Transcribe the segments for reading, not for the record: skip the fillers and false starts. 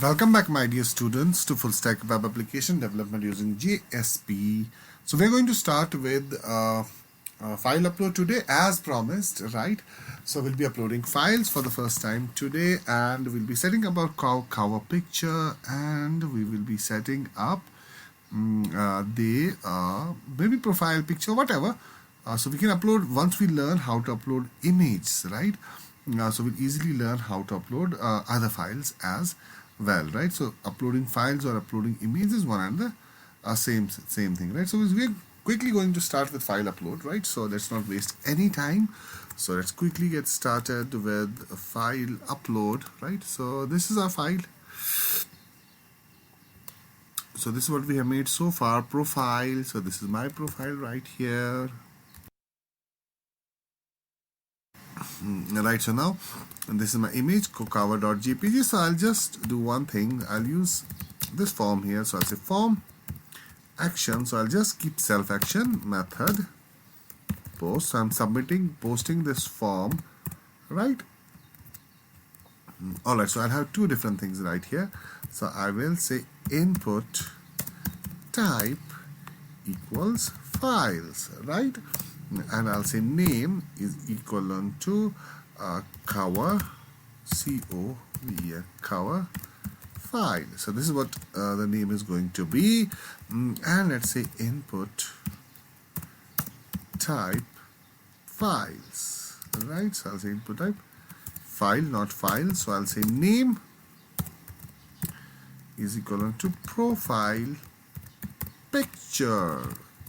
Welcome back, my dear students, to full stack web application development using JSP. So we're going to start with file upload today as promised, right? So we'll be uploading files for the first time today, and we'll be setting up our cover picture, and we will be setting up the maybe profile picture, whatever. So we can upload once we learn how to upload images, right? So we'll easily learn how to upload other files as well, right? So uploading files or uploading images is one and the same thing, right? So we're quickly going to start with file upload, right? So let's not waste any time. So let's quickly get started with file upload, right? So this is our file. So this is what we have made so far, profile. So this is my profile right here. Right, so now this is my image cover.jpg. So I'll just do one thing. I'll use this form here. So I'll say form action. So I'll just keep self action method post. So I'm posting this form, right? All right, so I'll have two different things right here. So I will say input type equals files, right? And I'll say name is equivalent to cover, C-O-V-E, cover file. So this is what the name is going to be. And let's say input type files, right? So I'll say input type file, not file. So I'll say name is equivalent to profile picture,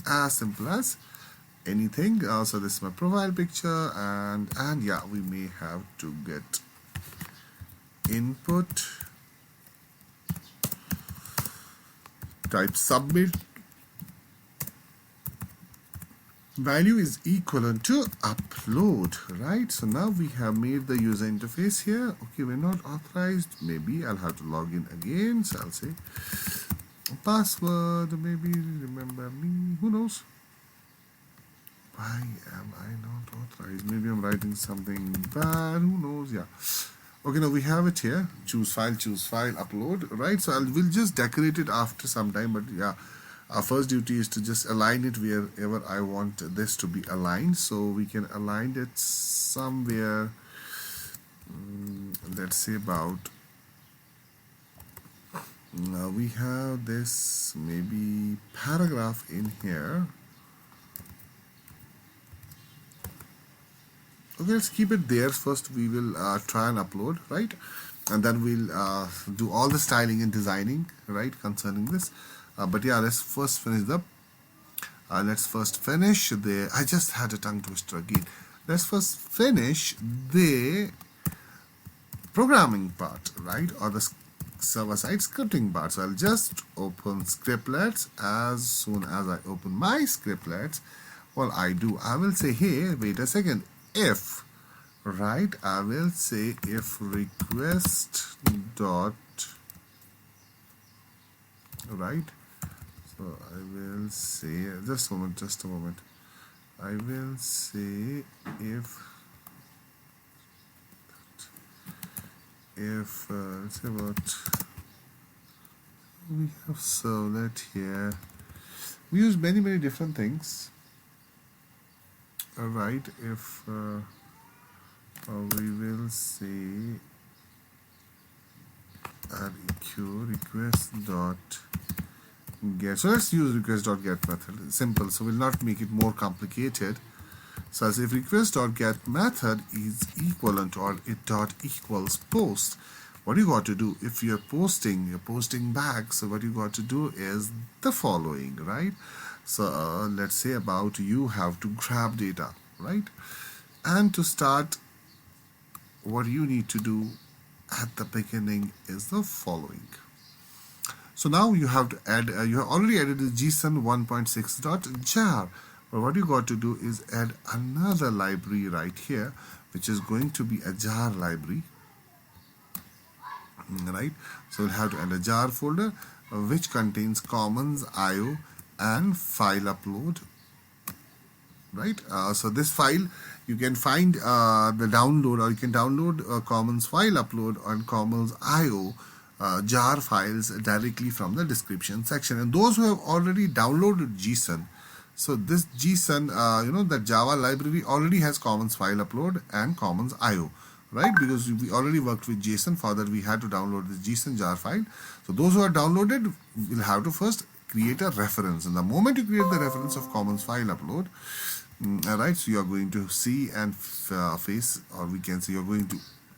as simple as anything. So this is my profile picture, and yeah, we may have to get input type submit value is equivalent to upload, right? So now we have made the user interface here. Okay, we're not authorized. Maybe I'll have to log in again. So I'll say password, maybe remember me, who knows. Why am I not authorized? Maybe I'm writing something bad, who knows. Yeah, okay, now we have it here. Choose file, upload, right? So we'll just decorate it after some time, but yeah, our first duty is to just align it wherever I want this to be aligned. So we can align it somewhere, let's say about, now we have this maybe paragraph in here. Okay, let's keep it there. First we will try and upload, right? And then we'll do all the styling and designing, right, concerning this. But yeah, let's first finish the I just had a tongue twister again. Let's first finish the programming part, right, or the server-side scripting part. So I'll just open scriptlets. As soon as I open my scriptlets, what I will say, hey, wait a second, if, right, I will say if request dot, right, so I will say, just a moment, I will say if let's say what we have servlet here. We use many different things. Right, if we will say req request dot get. So let's use request dot get method. Simple. So we'll not make it more complicated. So as if request dot get method is equivalent, or it dot equals post. What you got to do, if you're posting back, so what you got to do is the following, right? So let's say about you have to grab data, right? And to start, what you need to do at the beginning is the following. So now you have to add, you have already added the JSON 1.6.jar. But what you got to do is add another library right here, which is going to be a jar library, right? So we'll have to add a jar folder which contains commons, IO, and FileUpload, right? So this file you can find the download, or you can download commons FileUpload and commons IO jar files directly from the description section. And those who have already downloaded JSON, so this JSON, that Java library already has commons file upload and commons IO, right? Because we already worked with JSON. For that, we had to download this JSON jar file. So those who are downloaded will have to first create a reference. And the moment you create the reference of commons file upload, alright, so you are going to see and face, or we can say you're going to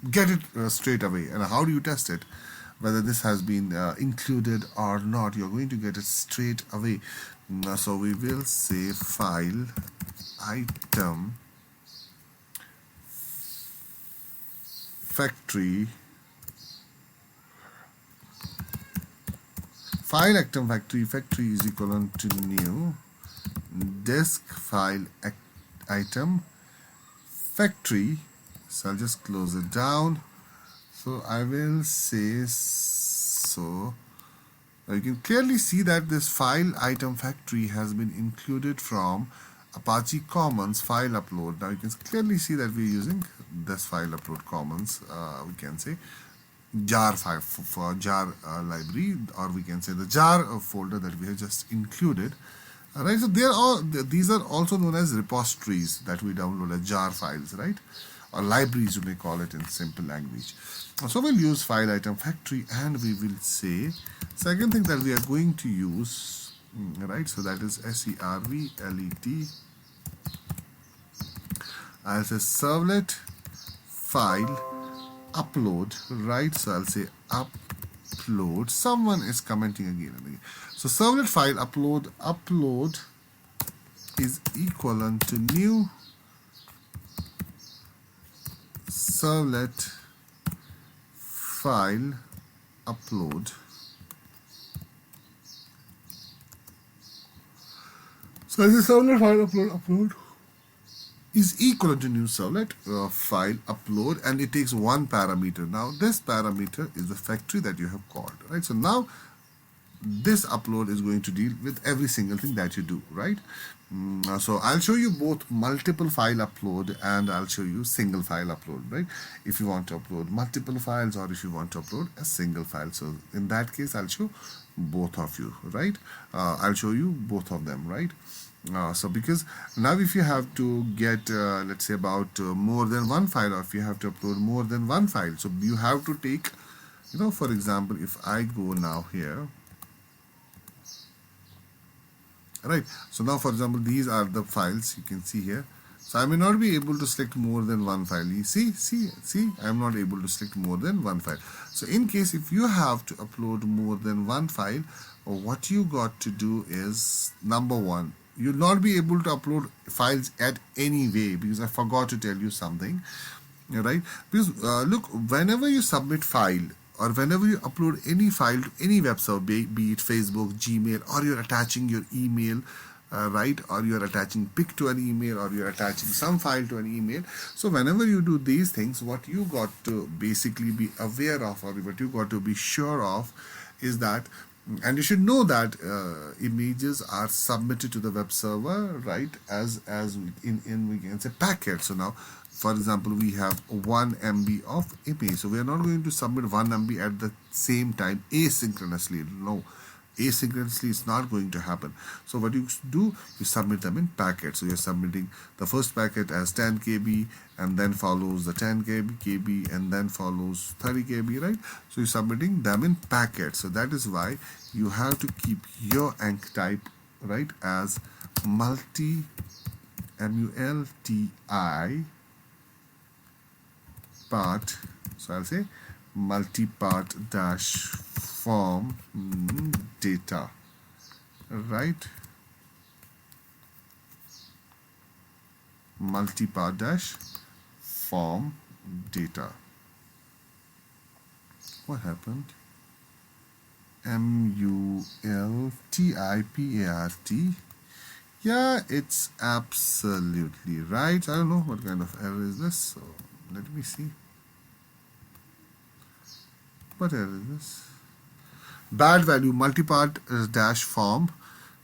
get it straight away. And how do you test it? Whether this has been included or not, you're going to get it straight away. So we will say file item factory, file item factory is equivalent to new disk file item factory. So I'll just close it down. So I will say, so you can clearly see that this file item factory has been included from Apache Commons file upload. Now you can clearly see that we're using this file upload commons, we can say jar file for jar library, or we can say the jar folder that we have just included. Alright, so these are also known as repositories that we download as jar files, right? Or libraries, you may call it in simple language. So we'll use file item factory, and we will say second thing that we are going to use, right? So that is servlet. I'll say servlet file upload, right? So I'll say upload. Someone is commenting again and again. So servlet file upload is equivalent to new servlet file upload. So the servlet file upload is equal to new servlet file upload, and it takes one parameter. Now this parameter is the factory that you have called, right? So now this upload is going to deal with every single thing that you do, right? So I'll show you both multiple file upload and I'll show you single file upload, right? If you want to upload multiple files, or if you want to upload a single file. So in that case, I'll show both of you, right? I'll show you both of them, right? So because now if you have to get let's say about more than one file, or if you have to upload more than one file, so you have to take, for example, if I go now here, right? So now, for example, these are the files you can see here. So I may not be able to select more than one file. You see, I'm not able to select more than one file. So in case if you have to upload more than one file, what you got to do is, number one, you'll not be able to upload files at any way, because I forgot to tell you something, right? Because look, whenever you submit file, or whenever you upload any file to any web server, be it Facebook, Gmail, or you're attaching your email, right, or you're attaching pic to an email, or you're attaching some file to an email. So whenever you do these things, what you got to basically be aware of, or what you got to be sure of, is that, and you should know that images are submitted to the web server, right, as in we can say packets. So now, for example, we have 1 MB of image. So we are not going to submit 1 MB at the same time asynchronously. No, asynchronously it's not going to happen. So what you do, you submit them in packets. So you're submitting the first packet as 10 KB, and then follows the 10 KB, and then follows 30 KB, right? So you're submitting them in packets. So that is why you have to keep your enctype, right, as multi, MULTI part. So I'll say multipart dash form data, right? Multipart dash form data. What happened? MULTIPART. Yeah, it's absolutely right. I don't know what kind of error is this. So let me see. What error is this? Bad value multipart dash form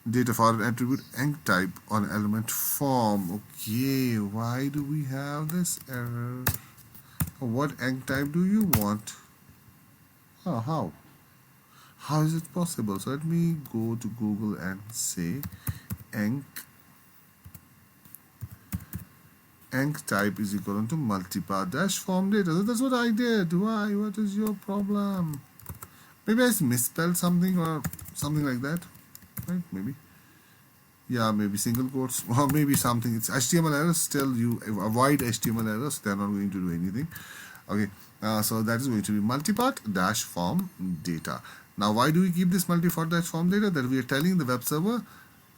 data for an attribute enctype on element form. Okay, why do we have this error? What enctype do you want? Oh, how? How is it possible? So let me go to Google and say enctype is equal to multipart dash form data. So that's what I did. Why? What is your problem? Maybe I misspelled something or something like that. Right? Maybe. Yeah, maybe single quotes or maybe something. It's HTML errors. Still, you avoid HTML errors. They're not going to do anything. Okay. So that is going to be multipart dash form data. Now, why do we keep this multipart dash form data? That we are telling the web server,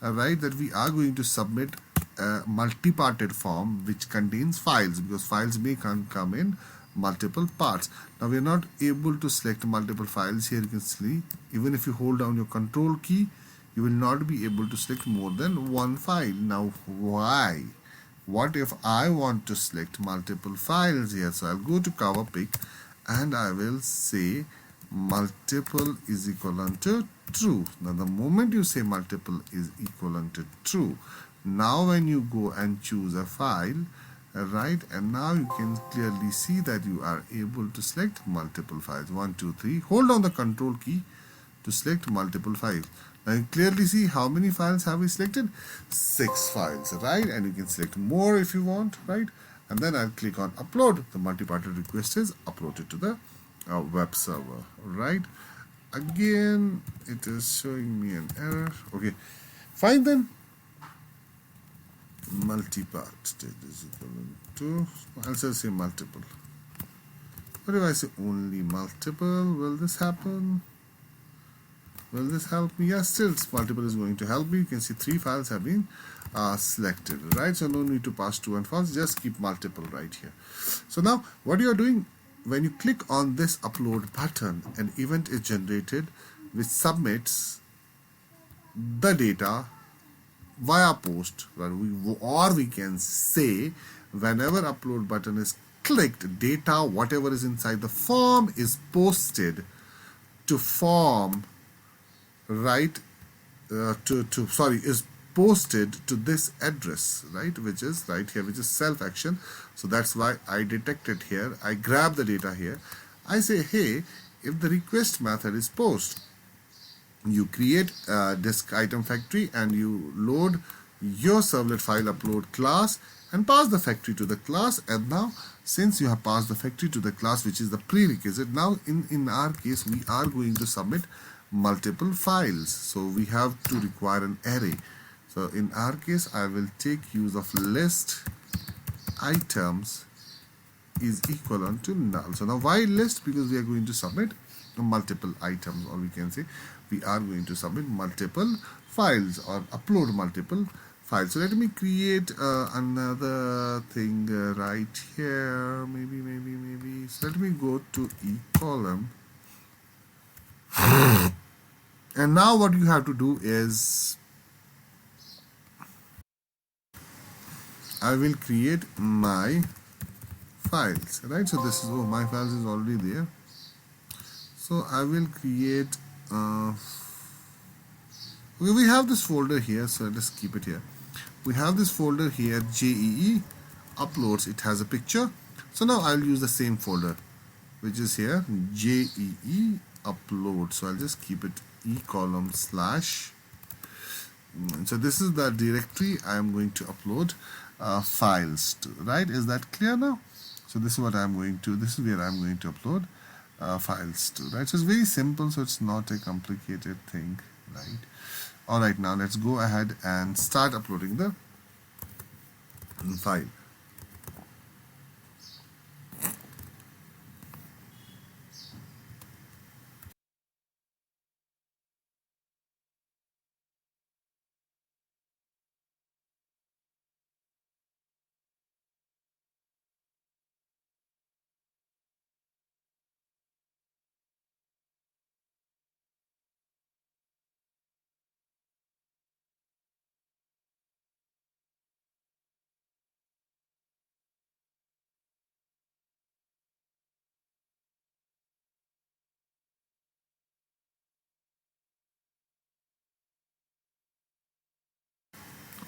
right, that we are going to submit a multiparted form which contains files, because files may come in multiple parts. Now we are not able to select multiple files. Here you can see, even if you hold down your control key, you will not be able to select more than one file. Now why? What if I want to select multiple files here? So I'll go to cover pick and I will say multiple is equivalent to true. Now the moment you say multiple is equivalent to true, now when you go and choose a file, right, and now you can clearly see that you are able to select multiple files. 1 2 3, hold down the control key to select multiple files. Now you clearly see how many files have we selected. 6 files, right? And you can select more if you want, right? And then I'll click on upload. The multiparted request is uploaded to the web server, right? Again, it is showing me an error. Okay, fine then. Multipart is equal to, I'll just say multiple. What if I say only multiple? Will this happen? Will this help me? Yes, still multiple is going to help me. You can see 3 files have been selected, right? So no need to pass true and false, just keep multiple right here. So now what you are doing, when you click on this upload button, an event is generated which submits the data via post, or we can say whenever upload button is clicked, data whatever is inside the form is posted to form, right, is posted to this address, right, which is right here, which is self action. So that's why I detect it here. I grab the data here. I say, hey, if the request method is post, you create a disk item factory and you load your servlet file upload class and pass the factory to the class. And now since you have passed the factory to the class, which is the prerequisite, now in our case we are going to submit multiple files, so we have to require an array. So in our case I will take use of list items is equivalent to null. So now why list? Because we are going to submit multiple items, or we can say we are going to submit multiple files or upload multiple files. So let me create another thing right here, maybe. So let me go to e-column. And now what you have to do is I will create my files, right? So this is, oh, my files is already there. So I will create we have this folder here, so let's keep it here. We have this folder here, JEE uploads. It has a picture. So now I'll use the same folder, which is here, JEE upload. So I'll just keep it e-column slash. So this is the directory I am going to upload files to, right? Is that clear now? So this is what I'm going to, this is where I'm going to upload files to, right? So it's very simple, so it's not a complicated thing, right? All right, now let's go ahead and start uploading the file.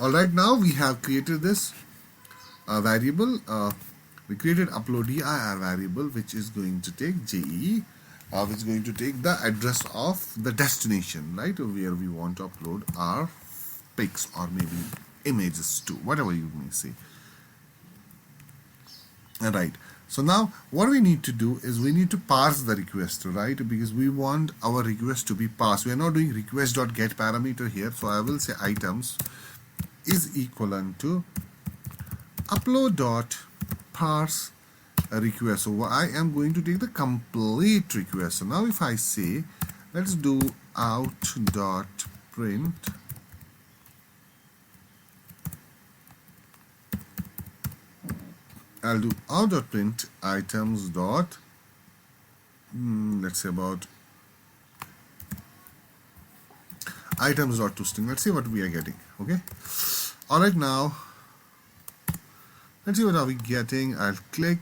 All right, now we have created this variable. We created upload dir variable, which is going to take JEE which is going to take the address of the destination, right, where we want to upload our pics or maybe images to, whatever you may say. Right. So now what we need to do is we need to parse the request, right? Because we want our request to be parsed. We are not doing request.get parameter here. So I will say items is equivalent to upload.parse request. So I am going to take the complete request. So now if I say, let's do out.print I'll do out.print items dot let's say about items dot toString. Let's see what we are getting. Okay. All right, now let's see what are we getting. I'll click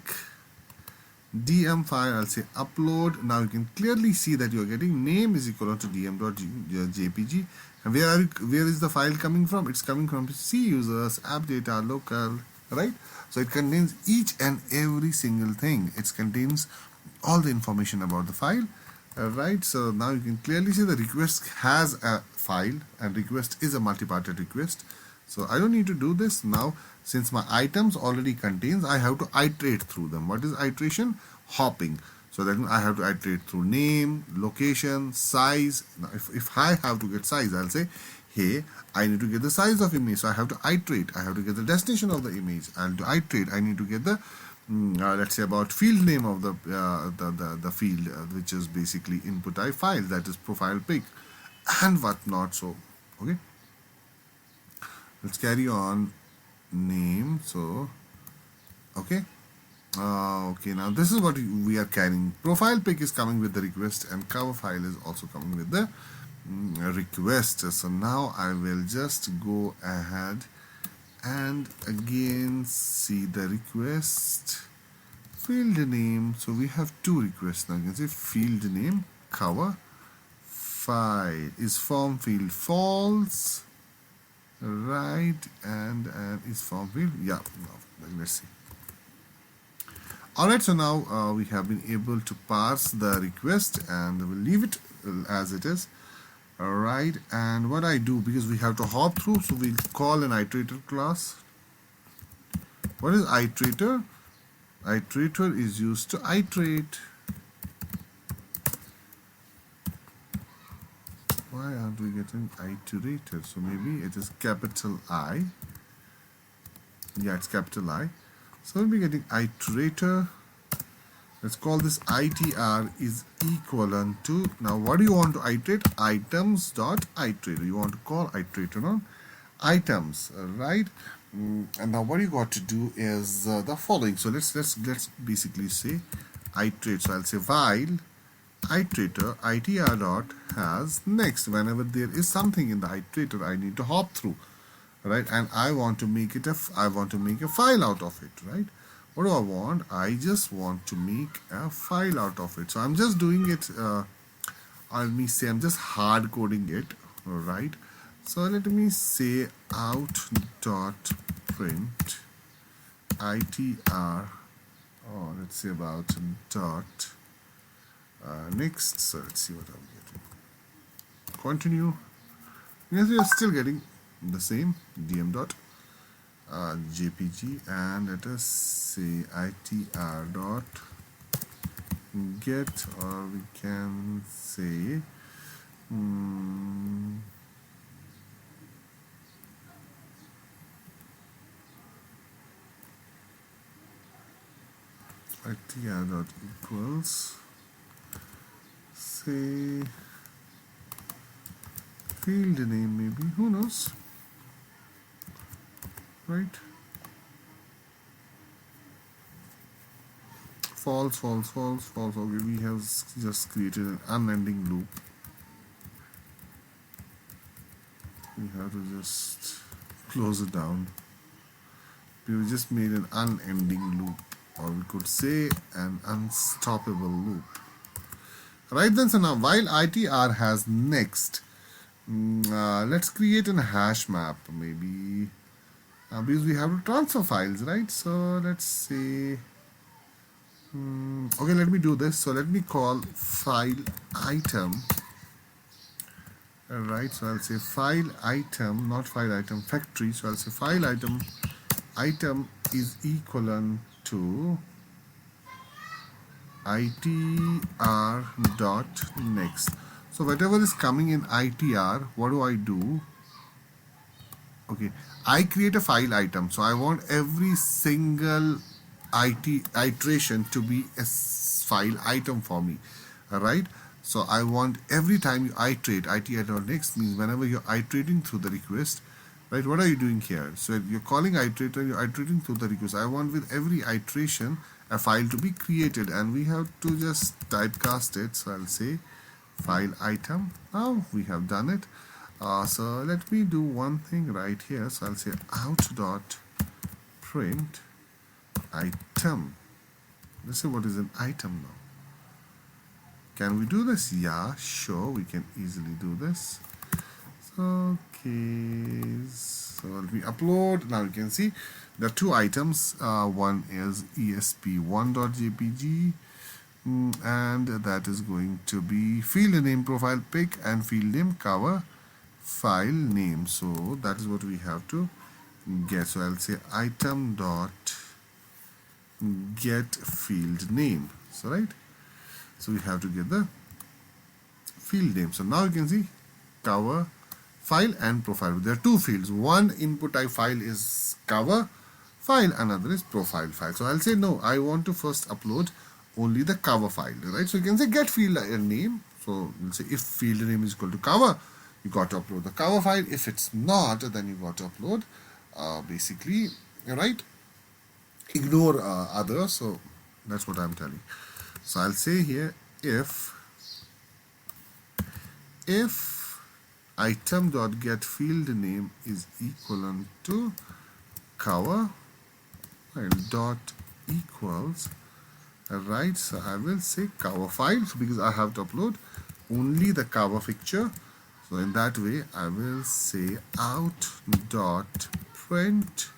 DM file. I'll say upload. Now you can clearly see that you are getting name is equal to dm.jpg. And where is the file coming from? It's coming from C users, app data, local, right? So it contains each and every single thing. It contains all the information about the file, right? So now you can clearly see the request has a file and request is a multiparted request. So I don't need to do this now. Since my items already contains, I have to iterate through them. What is iteration? Hopping. So that means I have to iterate through name, location, size. Now if I have to get size, I'll say, hey, I need to get the size of image. So I have to iterate. I have to get the destination of the image. I'll iterate. I need to get the let's say about field name of the field, which is basically input type file, that is profile pic and whatnot. So okay, let's carry on. Name. So okay, okay, now this is what we are carrying. Profile pic is coming with the request and cover file is also coming with the request. So now I will just go ahead and again see the request field name. So we have two requests now. You can say field name cover file is form field false, right, and is form field, yeah, let's see. All right, so now we have been able to parse the request and we'll leave it as it is. All right, and what I do, because we have to hop through, so we'll call an iterator class. What is iterator? Iterator is used to iterate. Why aren't we getting iterator? So maybe it is capital I. Yeah, it's capital I. So we'll be getting iterator. Let's call this itr is equivalent to, now what do you want to iterate? Items dot iterator. You want to call iterator on items, right? And now what you got to do is the following. So let's basically say iterate. So I'll say while iterator itr dot has next. Whenever there is something in the iterator, I need to hop through, right? And I want to make it I want to make a file out of it, right? What do I want? I just want to make a file out of it. So I'm just doing it. Let me say I'm just hard coding it, right? So let me say out dot print itr. Oh, let's say about dot next. So let's see what I'm getting. Continue. Yes, we are still getting the same dm dot jpg, and let us say itr dot get, or we can say itr dot equals, say field name, maybe, who knows, right? False, false, false, false. Okay, we have just created an unending loop. We have to just close it down. We just made an unending loop, or we could say an unstoppable loop. Right then, so now while itr has next, let's create a hash map, maybe, because we have to transfer files, right? So let's say Okay, let me do this. So let me call file item. Alright, so I'll say file item, not file item factory. So I'll say file item is equivalent to itr dot next. So whatever is coming in itr, what do I do? Okay, I create a file item, so I want every single iteration to be a file item for me. Alright, so I want every time you iterate, itr.next means whenever you're iterating through the request, right? What are you doing here? So you're calling iterator, you're iterating through the request. I want with every iteration a file to be created, and we have to just typecast it. So I'll say file item. Now we have done it. So let me do one thing right here. So I'll say out.print item. Let's see what is an item now. Can we do this? Yeah, sure, we can easily do this. Okay, so let me upload. Now you can see there are two items. One is esp1.jpg, and that is going to be field name profile pic and field name cover file name. So that is what we have to get. So I'll say item dot get field name. So right, so we have to get the field name. So now you can see cover file and profile. There are two fields. One input type file is cover file, another is profile file. So I'll say no, I want to first upload only the cover file, right? So you can say get field name. So we'll say if field name is equal to cover, you got to upload the cover file. If it's not, then you got to upload basically, right? Ignore others. So that's what I'm telling. So I'll say here if item.get field name is equivalent to cover file dot equals, right? So I will say cover file, so because I have to upload only the cover picture. So in that way I will say out dot print,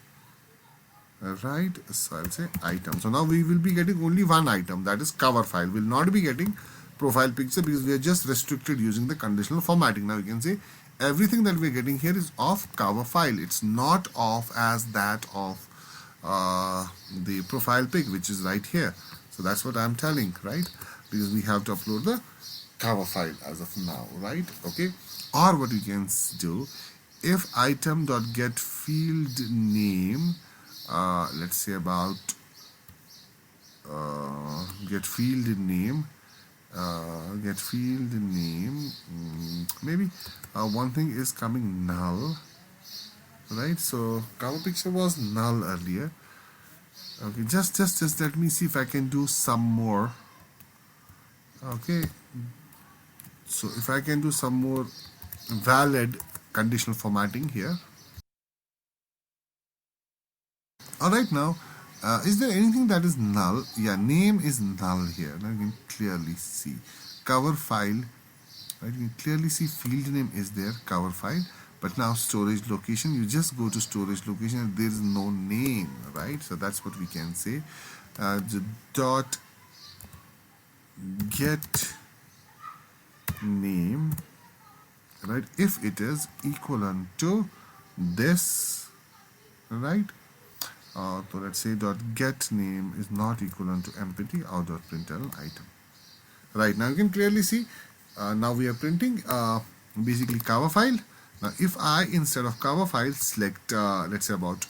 right? So I'll say item. So now we will be getting only one item, that is cover file. We'll not be getting profile picture because we are just restricted using the conditional formatting. Now you can say everything that we're getting here is of cover file. It's not of as that of the profile pic, which is right here. So that's what I'm telling, right? Because we have to upload the cover file as of now, right? Okay. Or what you can do, if item.get field name, let's say about get field name, maybe one thing is coming null, right? So cover picture was null earlier. Okay, just let me see if I can do some more. Okay, so if I can do some more valid conditional formatting here. Alright, now is there anything that is null? Yeah, name is null here. Now you can clearly see cover file, right? You can clearly see field name is there, cover file. But now storage location, you just go to storage location and there is no name, right? So that's what we can say. The dot get name, right? If it is equivalent to this, right? So let's say dot get name is not equivalent to empty out dot println item. Right, now you can clearly see now we are printing basically cover file. Now if I instead of cover file select let's say about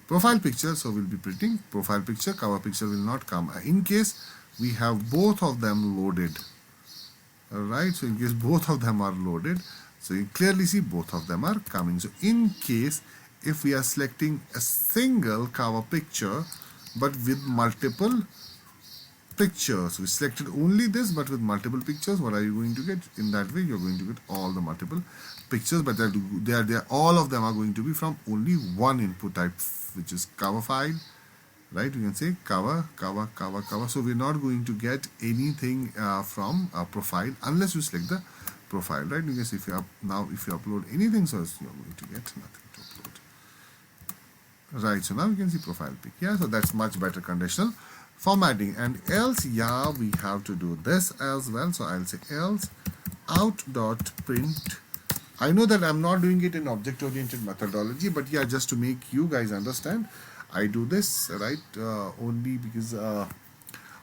profile picture, so we'll be printing profile picture, cover picture will not come in case we have both of them loaded. Alright, so in case both of them are loaded, so you clearly see both of them are coming. So in case if we are selecting a single cover picture but with multiple pictures, we selected only this but with multiple pictures, what are you going to get? In that way you're going to get all the multiple pictures, but they are all of them are going to be from only one input type, which is cover file, right? You can say cover. So we're not going to get anything from a profile unless you select the profile, right? You can see if you upload anything, so you're going to get nothing to upload. Right, so now you can see profile pic. Yeah, so that's much better conditional formatting. And else, yeah, we have to do this as well. So I'll say else out dot print. I know that I'm not doing it in object oriented methodology, but yeah, just to make you guys understand, I do this right only because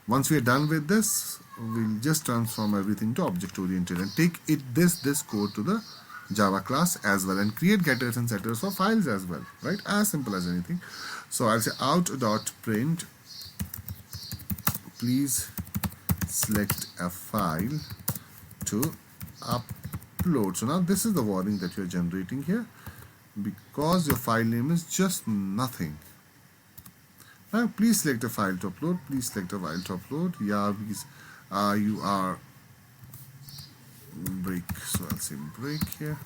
once we are done with this, we'll just transform everything to object oriented and take this code to the Java class as well and create getters and setters for files as well, right? As simple as anything. So I'll say out.print, please select a file to upload. So now this is the warning that you're generating here because your file name is just nothing. Now please select a file to upload. Please select a file to upload. Yeah, because you are break. So I'll say break here.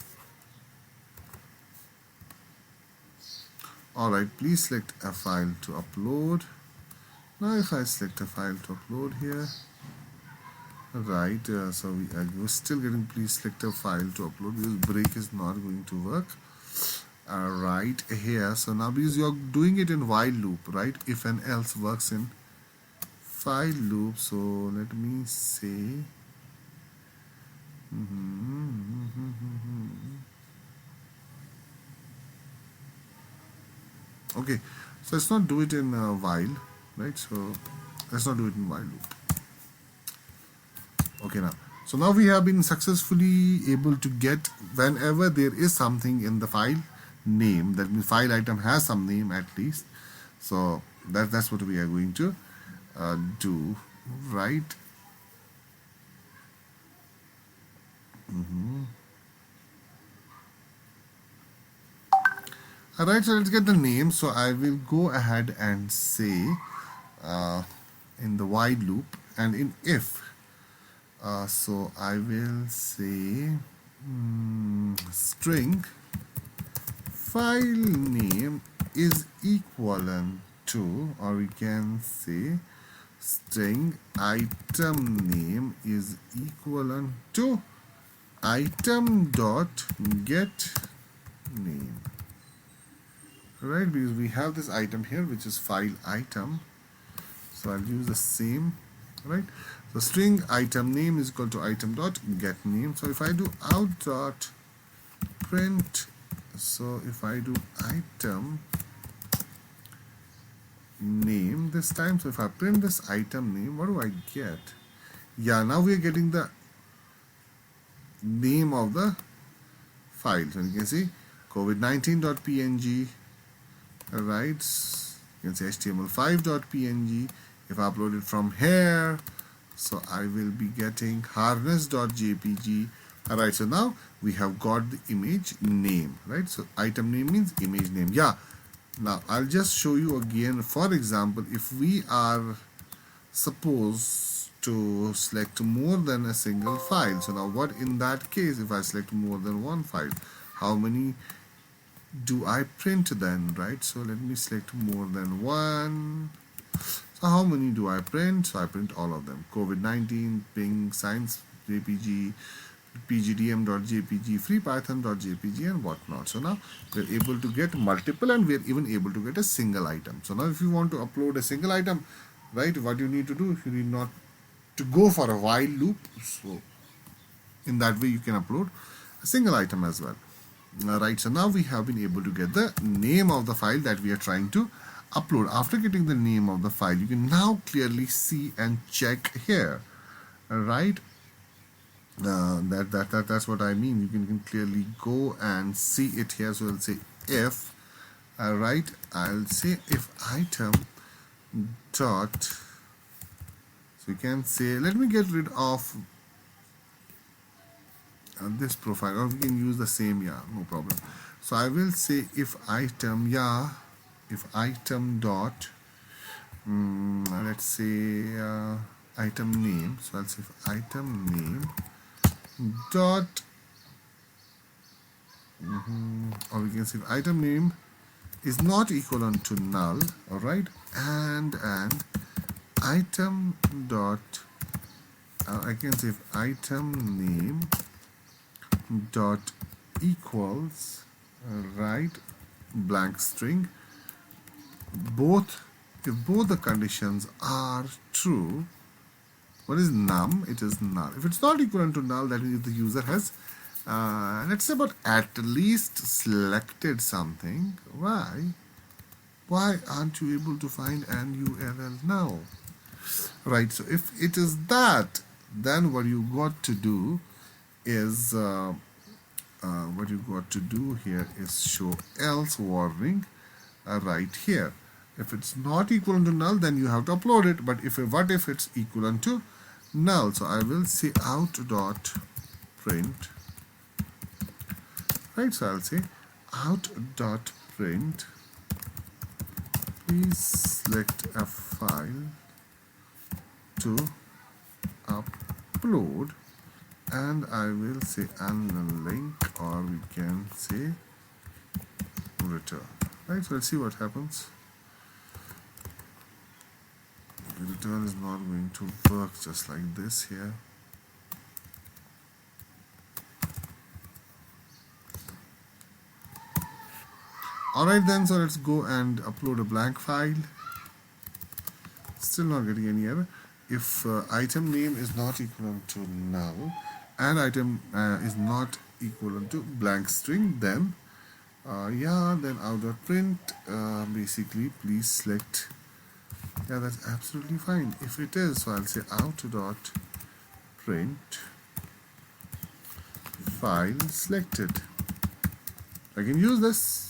Alright, please select a file to upload. Now if I select a file to upload here, right, so we're still getting please select a file to upload because break is not going to work. Right here, so now because you're doing it in while loop, right, if and else works in file loop. So let me say okay, so let's not do it in while, right? So let's not do it in while loop. Okay, so now we have been successfully able to get whenever there is something in the file name, that means file item has some name at least. So that's what we are going to do, right? Alright, so let's get the name. So I will go ahead and say in the while loop and in if, so I will say string file name is equivalent to, or we can say string item name is equivalent to item dot get name. Right, because we have this item here which is file item, so I'll use the same, right? So string item name is equal to item dot get name. So if I do out dot print, so if I do item name this time, so if I print this item name, what do I get? Yeah, now we are getting the name of the file. So you can see covid19.png. Right, you can say html5.png. if I upload it from here, so I will be getting harness.jpg. Alright, so now we have got the image name, right? So item name means image name. Yeah, now I'll just show you again. For example, if we are supposed to select more than a single file, so now what in that case, if I select more than one file, how many do I print then, right? So let me select more than one. So how many do I print? So I print all of them. COVID-19, ping, science, jpg, pgdm.jpg, freepython.jpg and whatnot. So now we're able to get multiple and we're even able to get a single item. So now if you want to upload a single item, right, what you need to do, you need not to go for a while loop. So in that way you can upload a single item as well. Right, so now we have been able to get the name of the file that we are trying to upload. After getting the name of the file, you can now clearly see and check here, right? That's what I mean. You can clearly go and see it here. So I'll say if, right? I'll say if item dot. So you can say, let me get rid of this profile, or we can use the same, yeah, no problem. So I will say if item, yeah, if item dot, let's say item name. So I'll say if item name dot, or we can say if item name is not equivalent to null, all right, and item dot, I can say if item name dot equals right blank string if both the conditions are true, what is num? It is null. If it's not equivalent to null, that means the user has, let's say, but at least selected something. Why? Why aren't you able to find an URL now? Right, so if it is that, then what you got to do is, what you got to do here is show else warning right here. If it's not equivalent to null, then you have to upload it. But what if it's equivalent to null? So I will say out dot print. Right, so I'll say out dot print. Please select a file to upload, and I will say unlink, or we can say return. Right, so let's see what happens. The return is not going to work just like this here. Alright then, so let's go and upload a blank file. Still not getting any error. If item name is not equivalent to null and item is not equivalent to blank string, then then out.print, basically please select. Yeah, that's absolutely fine. If it is, so I'll say out.print file selected. I can use this.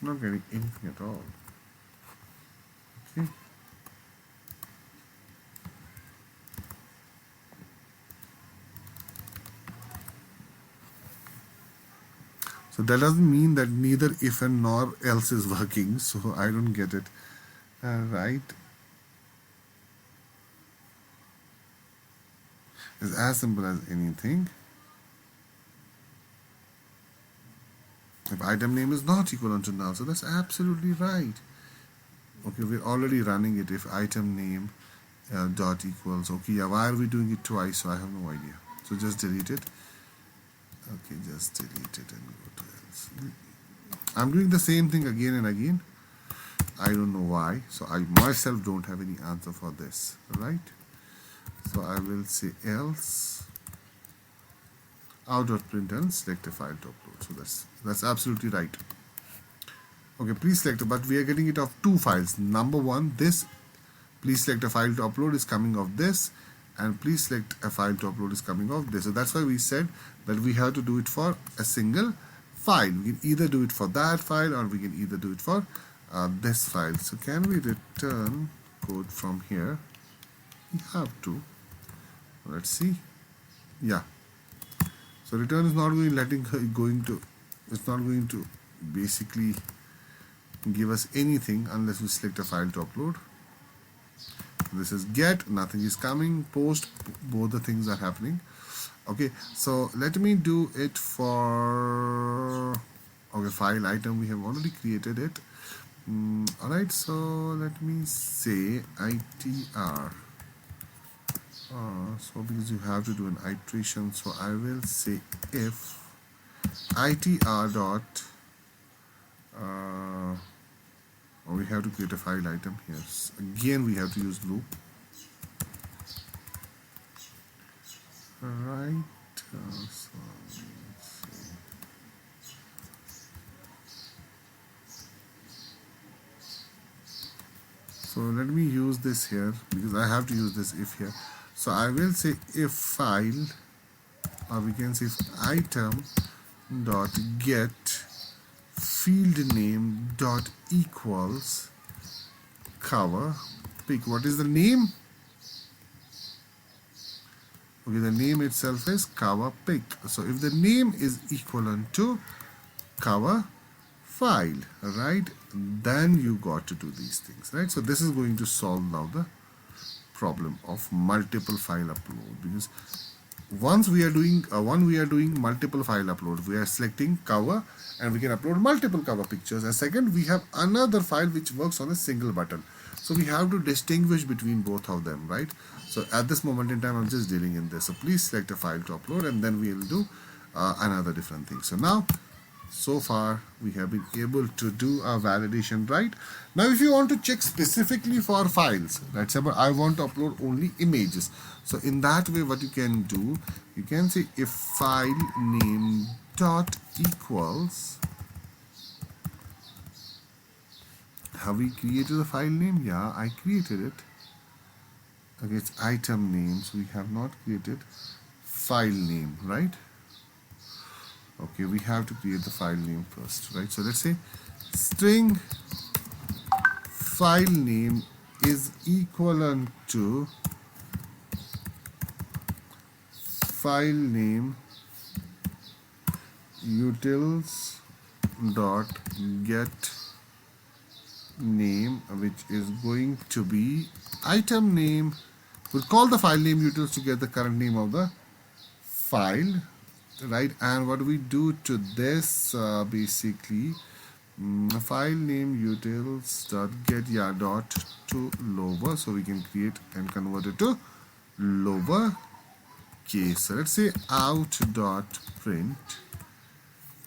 Not getting anything at all. Okay. So that doesn't mean that neither if and nor else is working. So I don't get it. Right. It's as simple as anything. If item name is not equivalent to null, so that's absolutely right. Okay, we're already running it. If item name dot equals, okay, yeah, why are we doing it twice? So I have no idea. So just delete it. Okay, just delete it and go to else. I'm doing the same thing again and again. I don't know why. So I myself don't have any answer for this. Right? So I will say else. Out.print and select a file to upload. So that's absolutely right. Okay, please select, but we are getting it of two files. Number one, this please select a file to upload is coming of this, and please select a file to upload is coming of this. So that's why we said that we have to do it for a single file. We can either do it for that file, or we can either do it for this file. So can we return code from here? We have to. Let's see. Yeah. So return is not it's not going to basically give us anything unless we select a file to upload. This is get, nothing is coming. Post, both the things are happening. Okay, so let me do it for file item. We have already created it. Alright, so let me say itr. So because you have to do an iteration, so I will say if itr dot we have to create a file item here. Again, we have to use loop. Right. So let me use this here because I have to use this if here. So I will say if file, or we can say if item dot get field name dot equals cover pick. What is the name? Okay, the name itself is cover pick. So if the name is equivalent to cover file, right, then you got to do these things, right? So this is going to solve now the problem of multiple file upload, because once we are doing multiple file upload, we are selecting cover and we can upload multiple cover pictures, and second we have another file which works on a single button, so we have to distinguish between both of them, right? So at this moment in time I'm just dealing in this. So please select a file to upload and then we will do another different thing. So now so far we have been able to do our validation, right? Now if you want to check specifically for files, let's say I want to upload only images, so in that way what you can do, you can say if file name dot equals, have we created a file name? Yeah, I created it. Okay, it's item names, we have not created file name, right? Okay, we have to create the file name first, right? So let's say string file name is equivalent to file name utils dot get name, which is going to be item name. We'll call the file name utils to get the current name of the file, right? And what do we do to this? Basically, file name utils dot get dot to lower, so we can create and convert it to lower case. So let's say out dot print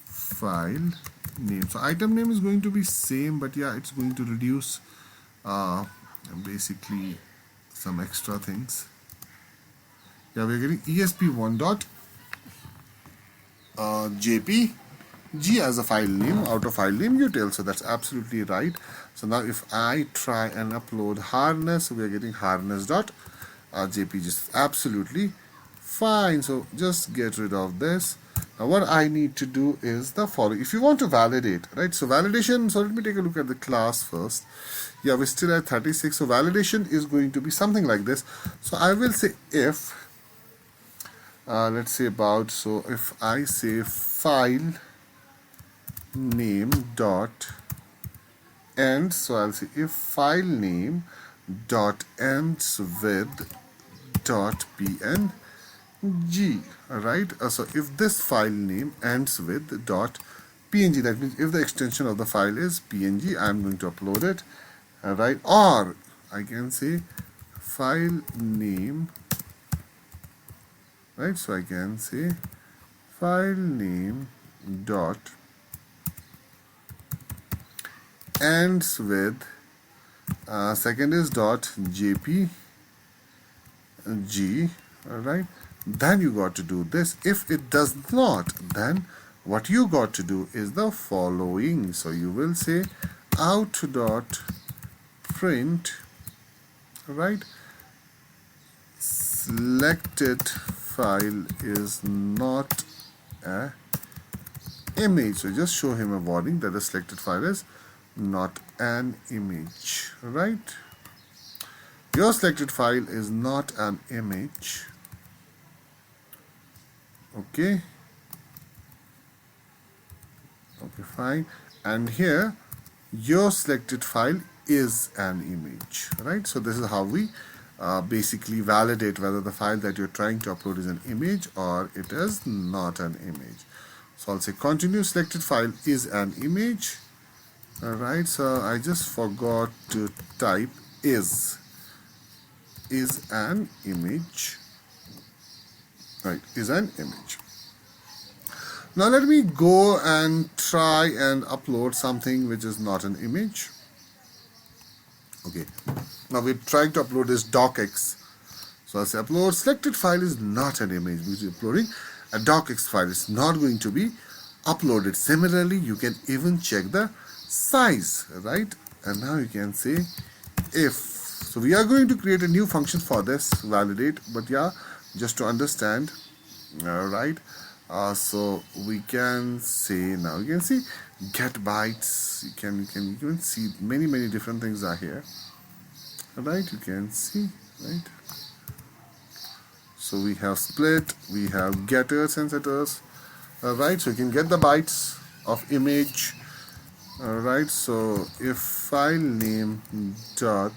file name. So item name is going to be same, but yeah, it's going to reduce basically some extra things. Yeah, we're getting ESP1 dot JPG as a file name out of file name util. So that's absolutely right. So now if I try and upload harness, we are getting harness dot JPG. It's absolutely fine. So just get rid of this. Now what I need to do is the following. If you want to validate, right? So validation, so let me take a look at the class first. Yeah, we're still at 36. So validation is going to be something like this. So I will say if, let's say about, so if I say file name dot end, so I'll say if file name dot ends with dot png, right? So if this file name ends with dot png, that means if the extension of the file is png, I'm going to upload it, right? Or I can say file name, right? So I can say file name dot ends with second is dot jpg, right? Then you got to do this. If it does not, then what you got to do is the following. So you will say out dot print, right, selected file is not a image. So just show him a warning that the selected file is not an image, right? Your selected file is not an image. Okay, fine. And here your selected file is an image, right? So this is how we basically validate whether the file that you're trying to upload is an image or it is not an image. So I'll say continue, selected file is an image. Alright, so I just forgot to type is an image, right, is an image. Now let me go and try and upload something which is not an image. Okay, now we're trying to upload this docx. So I'll say upload selected file is not an image, because we're uploading a docx file. It's not going to be uploaded. Similarly, you can even check the size, right? And now you can say if. So we are going to create a new function for this validate, but yeah, just to understand, right? So we can say, now you can see get bytes. You can even see many different things are here, right? You can see, right? So we have split, we have getters and setters, right? So you can get the bytes of image. Alright, so if file name dot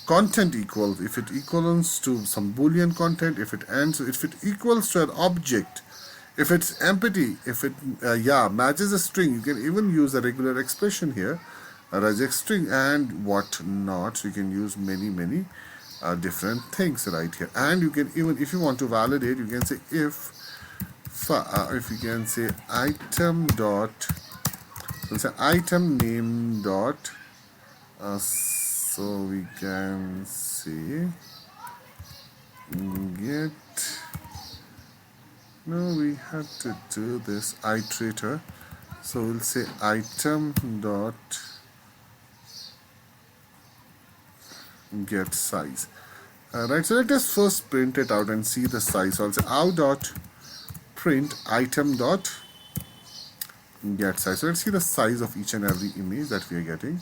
content equals, if it equals to some boolean content, if it ends, if it equals to an object, if it's empty, if it matches a string, you can even use a regular expression here, a regex string and what not. So you can use many different things right here. And you can even, if you want to validate, you can say if if you can say item dot, we'll say item name dot, so we can say get, no, we have to do this iterator, so we'll say item dot get size. Right, so let us first print it out and see the size. So I'll say out dot print item dot get size. So let's see the size of each and every image that we are getting.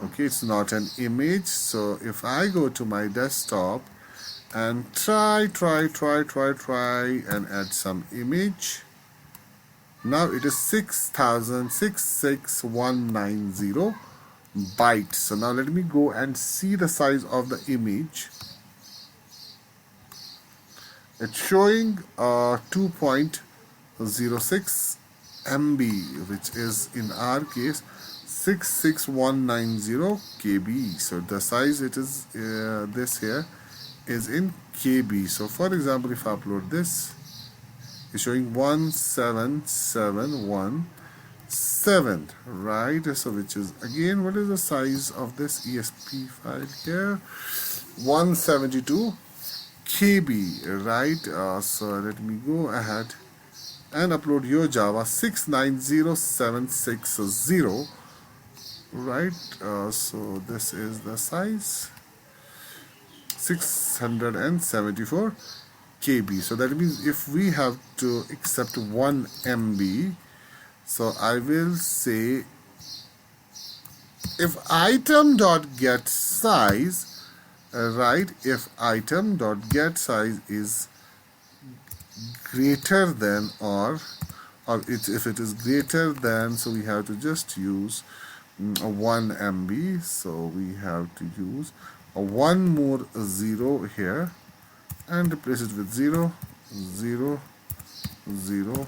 Okay, it's not an image, so if I go to my desktop and try and add some image, now it is 6,66190 bytes. So now let me go and see the size of the image. It's showing 2.06 MB, which is in our case 66190 KB. So the size it is this here is in KB. So for example, if I upload this, it's showing 17717, right? So which is again, what is the size of this ESP file here? 172 KB, right? So let me go ahead and upload your Java 690760, right? So this is the size 674 KB. So that means if we have to accept 1 MB, so I will say if item dot get size, right, if item dot get size is greater than or if it is greater than, so we have to just use 1 MB. So we have to use one more 0 here and replace it with 0 0 0.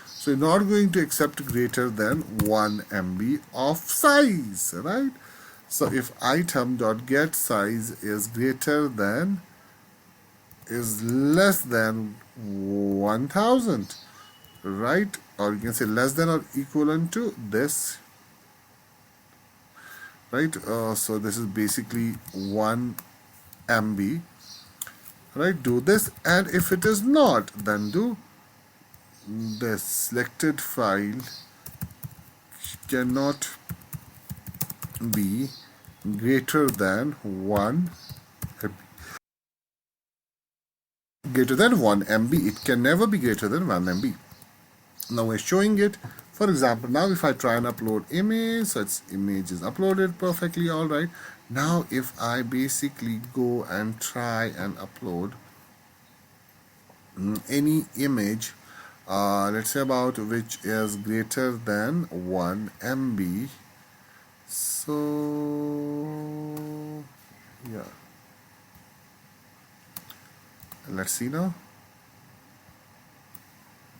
So you're not going to accept greater than 1 MB of size, right? So if item dot get size is greater than, is less than 1000, right? Or you can say less than or equivalent to this, right? So this is basically 1 MB, right? Do this, and if it is not, then do the selected file cannot be greater than 1 MB. It can never be greater than 1 MB. Now we're showing it. For example, now if I try and upload image, so its image is uploaded perfectly, all right. Now if I basically go and try and upload any image, let's say about which is greater than 1 MB. So yeah, let's see now.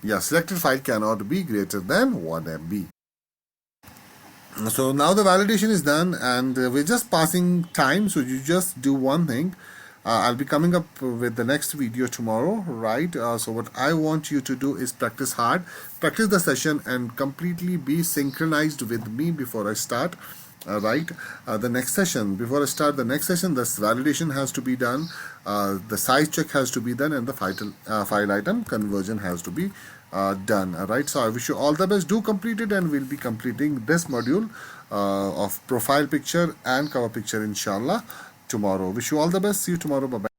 Yeah, selected file cannot be greater than 1 MB. So now the validation is done, and we're just passing time, so you just do one thing. I'll be coming up with the next video tomorrow, right? So what I want you to do is practice hard, practice the session, and completely be synchronized with me before I start. Right, the next session. Before I start the next session, this validation has to be done, the size check has to be done, and the file item conversion has to be done. Right, so I wish you all the best. Do complete it, and we'll be completing this module of profile picture and cover picture, inshallah, tomorrow. Wish you all the best. See you tomorrow. Bye bye.